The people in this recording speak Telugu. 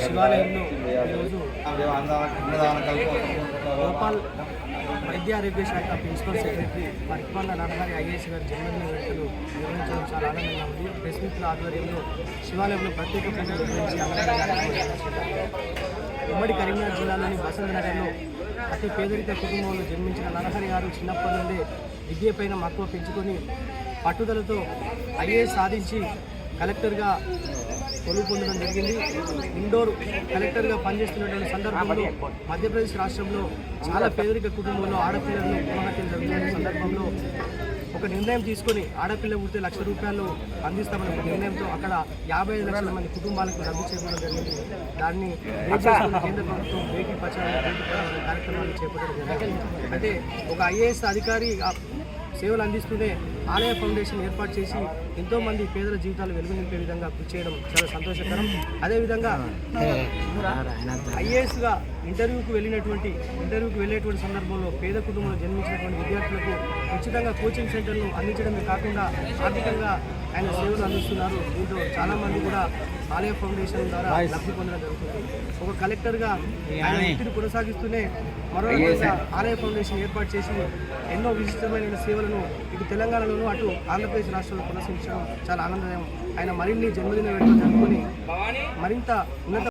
శివాలయంలో ఈరోజు గోపాల్ వైద్య ఆరోగ్య శాఖ ప్రిన్సిపల్ సెక్రటరీ పరిపాలన నరహరి ఐఏఎస్ గారి జన్మదిన వేడుకలు నిర్వహించడం చాలా ఆనందంగా ఉంది. ప్రెస్ మీట్ల ఆధ్వర్యంలో శివాలయంలో ప్రత్యేక పూజలు నిర్వహించి ఉమ్మడి కరీంనగర్ జిల్లాలోని బసంత్ నగర్లో అతి పేదరిక కుటుంబంలో జన్మించిన నరహరి గారు చిన్నప్పటి నుండే విద్యపైన మక్కువ పెంచుకొని పట్టుదలతో ఐఏఎస్ సాధించి కలెక్టర్గా కొలువు పొందడం జరిగింది. ఇండోర్ కలెక్టర్గా పనిచేస్తున్నటువంటి సందర్భంలో మధ్యప్రదేశ్ రాష్ట్రంలో చాలా పేదరిక కుటుంబంలో ఆడపిల్లలను గృహహత్యలు జరుగుతున్న సందర్భంలో ఒక నిర్ణయం తీసుకొని ఆడపిల్ల పుడితే ₹1,00,000 అందిస్తామని ఒక నిర్ణయంతో అక్కడ 55 లక్షల మంది కుటుంబాలకు లబ్ధి చేకూరడం జరిగింది. దాన్ని కేంద్ర ప్రభుత్వం బేటీ బచావో బేటీ పడావో కార్యక్రమాన్ని చేపట్టడం జరిగింది. అంటే ఒక ఐఏఎస్ అధికారి సేవలు అందిస్తూనే ఆలయ ఫౌండేషన్ ఏర్పాటు చేసి ఎంతోమంది పేదల జీవితాలు వెలుగు నింపే విధంగా కృషి చేయడం చాలా సంతోషకరం. అదేవిధంగా ఐఏఎస్గా ఇంటర్వ్యూకి వెళ్ళేటువంటి సందర్భంలో పేద కుటుంబంలో జన్మించినటువంటి విద్యార్థులకు ఉచితంగా కోచింగ్ సెంటర్ను అందించడమే కాకుండా ఆర్థికంగా ఆయన సేవలు అందిస్తున్నారు. దీంతో చాలామంది కూడా ఆలయ ఫౌండేషన్ ద్వారా లబ్ధి పొందడం జరుగుతుంది. ఒక కలెక్టర్గా ఆయన వృత్తిని కొనసాగిస్తూనే మరో ఆలయ ఫౌండేషన్ ఏర్పాటు చేసి ఎన్నో విశిష్టమైన సేవలను ఇటు తెలంగాణలోనూ అటు ఆంధ్రప్రదేశ్ రాష్ట్రంలో కొనసాగించడం చాలా ఆనందదాయం. ఆయన మరిన్ని జన్మదిన వేడుకలు జరుపుకొని మరింత ఉన్నత